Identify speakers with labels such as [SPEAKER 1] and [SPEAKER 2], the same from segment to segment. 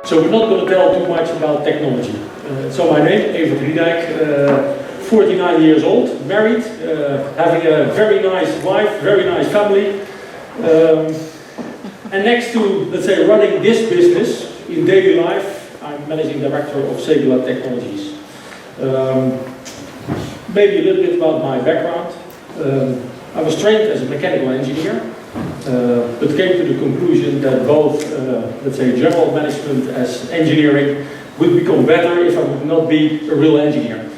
[SPEAKER 1] So we're not going to tell too much about technology. So my name, Evert Rietdijk, 49 years old, married, having a very nice wife, very nice family. And next to, let's say, running this business in daily life, I'm managing director of Segula Technologies. Maybe a little bit about my background. I was trained as a mechanical engineer, but came to the conclusion that both, let's say, general management as engineering would become better if I would not be a real engineer.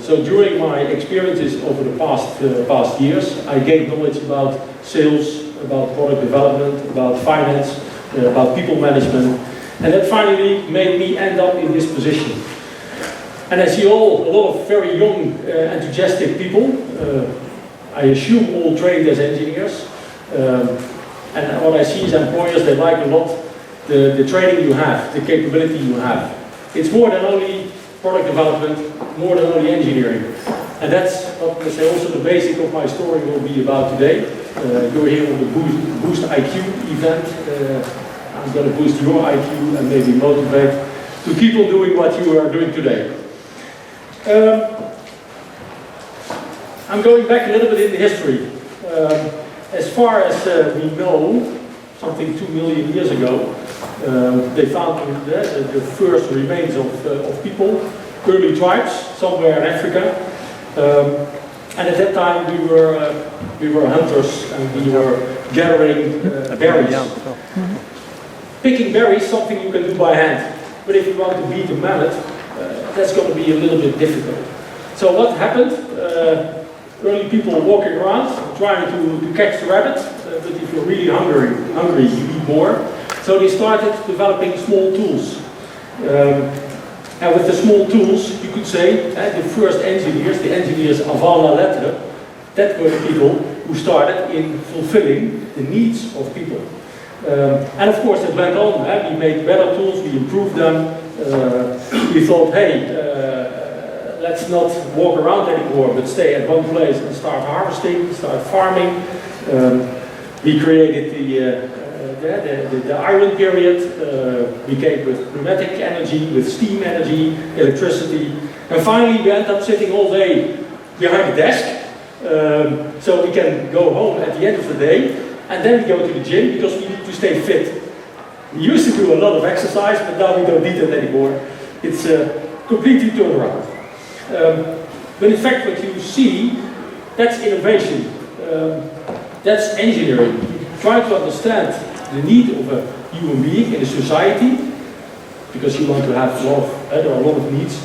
[SPEAKER 1] So during my experiences over the past years, I gained knowledge about sales, about product development, about finance, about people management, and that finally made me end up in this position. And I see a lot of very young, enthusiastic people. I assume all trained as engineers. And what I see is employers, they like a lot the training you have, the capability you have. It's more than only product development, more than only engineering. And that's what I say also the basic of my story will be about today. You're here on the BoostIQ event. I'm going to boost your IQ and maybe motivate to keep on doing what you are doing today. I'm going back a little bit in the history. As far as we know, something 2 million years ago, they found the first remains of people, early tribes, somewhere in Africa. And at that time we were hunters and we were gathering berries. Picking berries, something you can do by hand. But if you want to beat a mammoth, that's going to be a little bit difficult. So what happened? Early people walking around, trying to catch the rabbit, but if you're really hungry, you eat more. So they started developing small tools. And with the small tools, you could say, the first engineers, the engineers avant la lettre, that were the people who started in fulfilling the needs of people. And of course it went on, we made better tools, we improved them. We thought, hey, let's not walk around anymore, but stay at one place and start harvesting, start farming. We created the Iron period. We came with pneumatic energy, with steam energy, electricity. And finally we end up sitting all day behind the desk. So we can go home at the end of the day. And then we go to the gym because we need to stay fit. We used to do a lot of exercise, but now we don't need it anymore. It's completely turned around. But in fact what you see, that's innovation. That's engineering. You try to understand the need of a human being in a society, because you want to have a lot of, there are a lot of needs.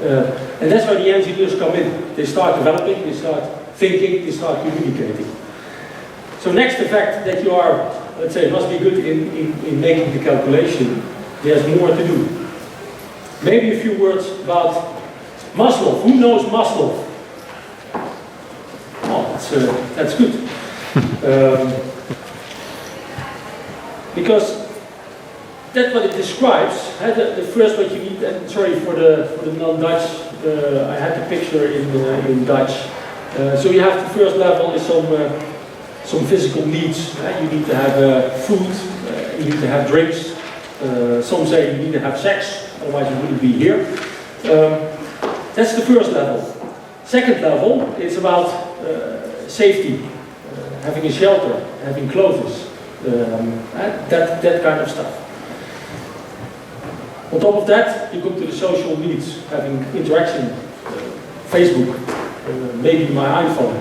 [SPEAKER 1] And that's where the engineers come in. They start developing, they start thinking, they start communicating. So next, the fact that you are, let's say, must be good in making the calculation, there's more to do. Maybe a few words about Maslow. Who knows Maslow? Oh, that's good. Because that's what it describes. The first what you need, and sorry for the non-Dutch, I had the picture in Dutch. So you have the first level is some physical needs. You need to have food, you need to have drinks. Some say you need to have sex, otherwise you wouldn't be here. That's the first level. Second level is about safety, having a shelter, having clothes, that kind of stuff. On top of that, you come to the social needs, having interaction, Facebook, maybe my iPhone,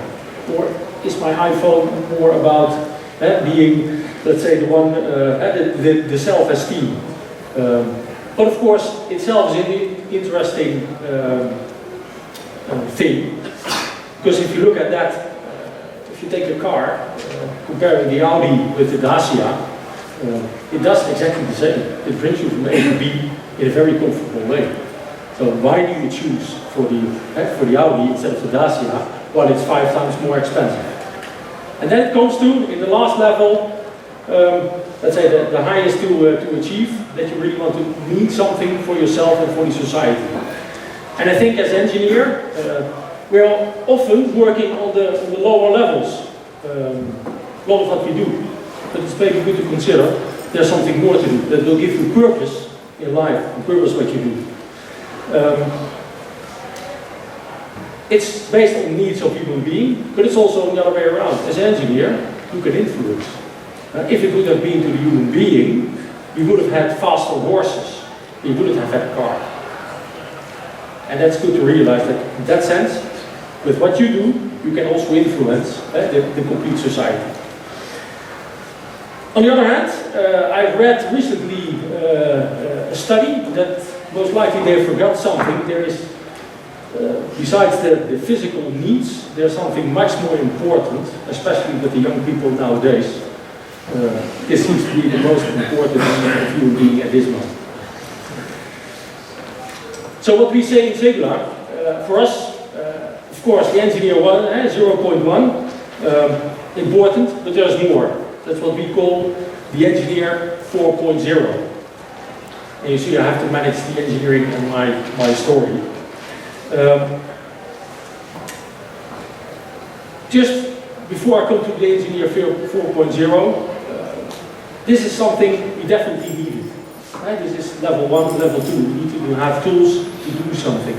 [SPEAKER 1] or is my iPhone more about being, let's say, the one, the self-esteem. But of course, itself is an interesting thing, because if you look at that, if you take a car, comparing the Audi with the Dacia, it does exactly the same. It brings you from A to B in a very comfortable way. So why do you choose for the Audi instead of the Dacia while it's 5 times more expensive? And then it comes to, in the last level, let's say the highest to achieve, that you really want to need something for yourself and for the society. And I think as engineer, we're often working on the lower levels, a lot of what we do. But it's maybe good to consider there's something more to do that will give you purpose in life, on purpose what you do. It's based on needs of human being, but it's also the other way around. As an engineer, you can influence. If it would have been to the human being, we would have had faster horses. We wouldn't have had a car. And that's good to realize that in that sense, with what you do, you can also influence the complete society. On the other hand, I've read recently a study that most likely they forgot something. There is, besides the physical needs, there's something much more important, especially with the young people nowadays. This seems to be the most important human being at this moment. So what we say in Segula, for us, of course, the engineer 0.1, important, but there's more. That's what we call the engineer 4.0. And you see I have to manage the engineering and my story. Just before I come to the engineer 4.0, this is something we definitely needed. Right? This is level 1, level 2. We need to have tools to do something.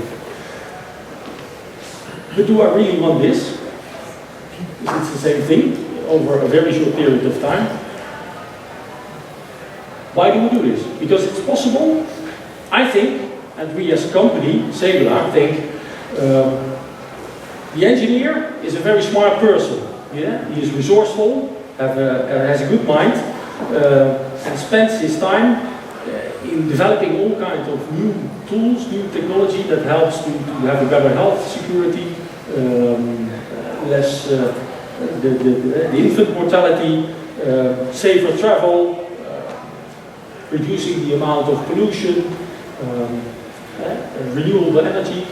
[SPEAKER 1] But do I really want this? It's the same thing over a very short period of time. Why do we do this? Because it's possible. I think, and we as a company, Segula, think the engineer is a very smart person. Yeah? He is resourceful, has a good mind, and spends his time in developing all kinds of new tools, new technology that helps to have a better health security, less the infant mortality, safer travel, reducing the amount of pollution, renewable energy,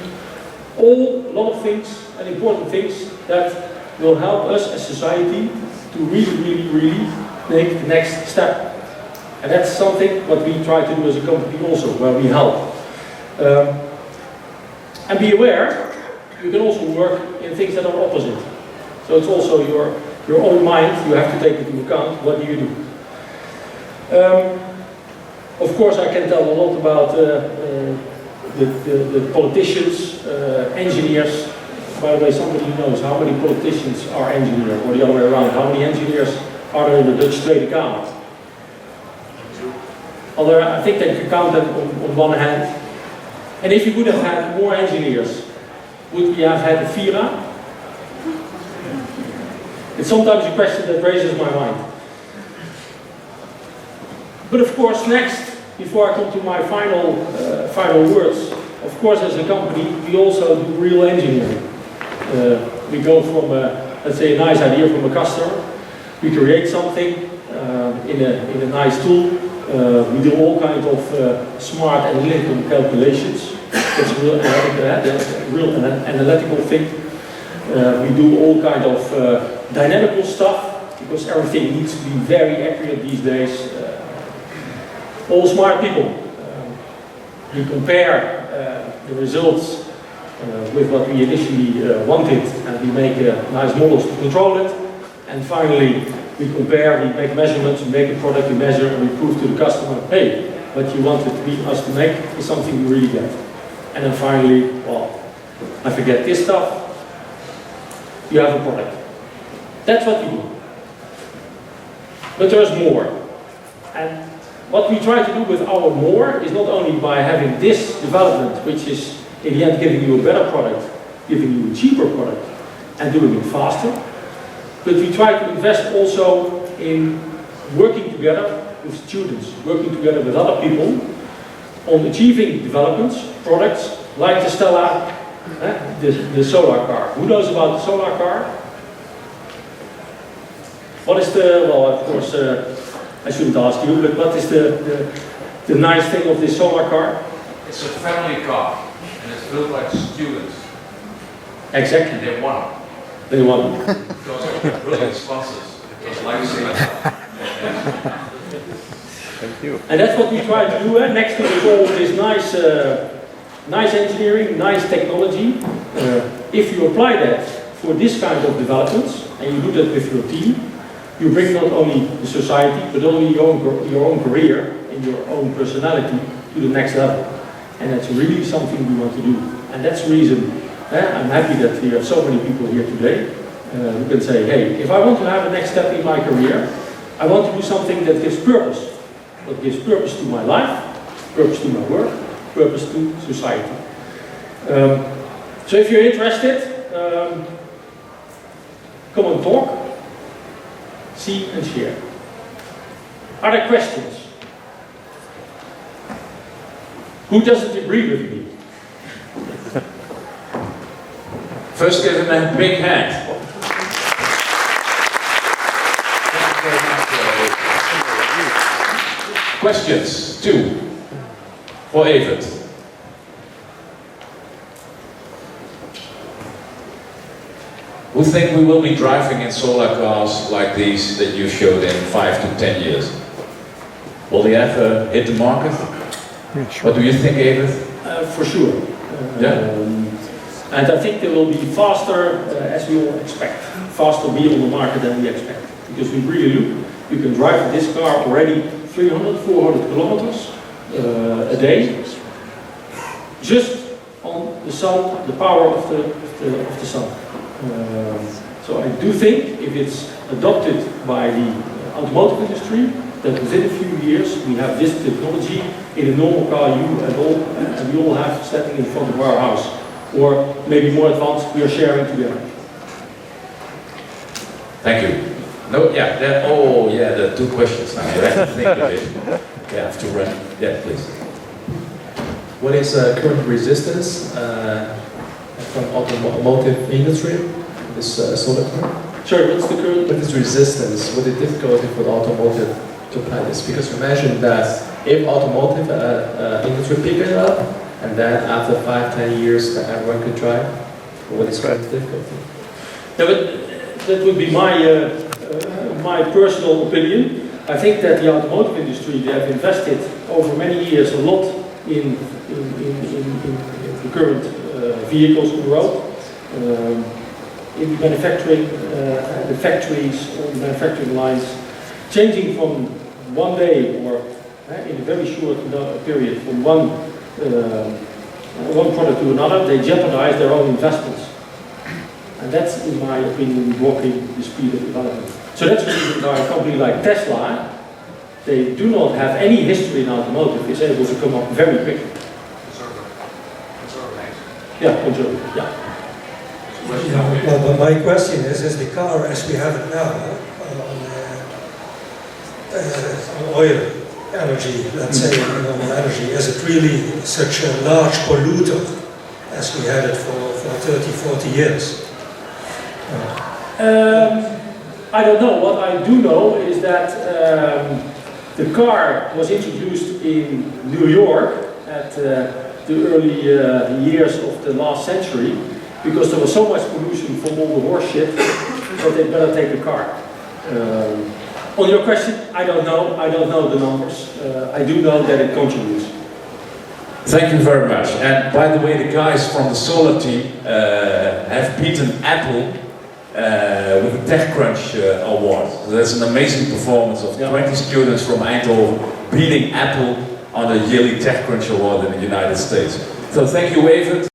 [SPEAKER 1] a lot of things and important things that will help us as society to really make the next step. And that's something what we try to do as a company also, where we help. And be aware, you can also work in things that are opposite. So it's also your own mind, you have to take into account, what do you do? Of course I can tell a lot about the politicians, engineers. By the way, somebody knows how many politicians are engineers, or the other way around, how many engineers are there in the Dutch Tweede Kamer? Although I think they can count them on one hand. And if you would have had more engineers, would we have had a Vira? It's sometimes a question that raises my mind. But of course, next, before I come to my final words, of course, as a company, we also do real engineering. We go from, let's say, a nice idea from a customer. We create something in a nice tool. We do all kinds of smart analytical calculations. That's a real analytical thing. We do all kinds of dynamical stuff, because everything needs to be very accurate these days. All smart people. We compare the results with what we initially wanted, and we make nice models to control it. And finally, we compare, we make measurements, we make a product, we measure, and we prove to the customer, hey, what you wanted us to make is something we really get. And then finally, well, I forget this stuff, you have a product. That's what we do. But there's more. And what we try to do with our more is not only by having this development, which is in the end giving you a better product, giving you a cheaper product, and doing it faster, but we try to invest also in working together with students, working together with other people on achieving developments, products like the Stella, the solar car. Who knows about the solar car? What is the, well, of course, I shouldn't ask you, but what is the nice thing of this solar car?
[SPEAKER 2] It's a family car, and it's built by students.
[SPEAKER 1] Exactly.
[SPEAKER 2] And they won.
[SPEAKER 1] They won.
[SPEAKER 2] Because of brilliant sponsors. It was like
[SPEAKER 3] Thank you.
[SPEAKER 1] And that's what we try to do. Next to all this nice engineering, nice technology. If you apply that for this kind of developments, and you do that with your team, you bring not only the society, but only your own career and your own personality, to the next level. And that's really something we want to do. And that's the reason I'm happy that we have so many people here today who can say, hey, if I want to have a next step in my career, I want to do something that gives purpose. That gives purpose to my life, purpose to my work, purpose to society. So if you're interested, come and talk, see and share. Are there questions? Who doesn't agree with me?
[SPEAKER 3] First, give him a big hand. Questions? 2 for Evert. Who think we will be driving in solar cars like these that you showed in 5 to 10 years? Will they ever hit the market?
[SPEAKER 4] Yeah, sure.
[SPEAKER 3] What do you think, Evert?
[SPEAKER 1] For sure.
[SPEAKER 3] Yeah.
[SPEAKER 1] And I think they will be faster, as we all expect. Faster be on the market than we expect. Because we really look, you can drive this car already 300, 400 kilometers a day, just on the sun, the power of the sun. So I do think if it's adopted by the automotive industry, that within a few years we have this technology in a normal car and we all have standing in front of our house. Or maybe more advanced, we are sharing together.
[SPEAKER 3] Thank you. No, yeah, there are 2 questions now. I have to think a bit. Yeah, I have to run. Yeah, please.
[SPEAKER 5] What is current resistance from automotive industry? This solar car?
[SPEAKER 1] Sorry, what's the current?
[SPEAKER 5] What is resistance? What is difficulty for the automotive to plan this? Because imagine that if automotive industry pick it up, and then after 5-10 years, everyone could drive. What is the difficulty?
[SPEAKER 1] Yeah, but that would be my personal opinion. I think that the automotive industry, they have invested over many years a lot in the current vehicles on the road, in the manufacturing, the factories, all the manufacturing lines, changing from one day or in a very short period from one product to another. They jeopardize their own investments. And that's, in my opinion, blocking the speed of development. So that's the reason why a company like Tesla, they do not have any history in automotive, is able to come up very quickly. Yeah, conservative, yeah.
[SPEAKER 6] Well, but my question is the car as we have it now, on oil energy, let's say, renewable energy, is it really such a large polluter as we had it for 30, 40 years?
[SPEAKER 1] I don't know. What I do know is that the car was introduced in New York at the early years of the last century because there was so much pollution from all the horse shit that they better take a car. On your question, I don't know. I don't know the numbers. I do know that it contributes.
[SPEAKER 3] Thank you very much. And by the way, the guys from the solar team have beaten Apple with the TechCrunch award. So that's an amazing performance of 20 students from Eindhoven beating Apple on the yearly TechCrunch award in the United States. So thank you, Evert.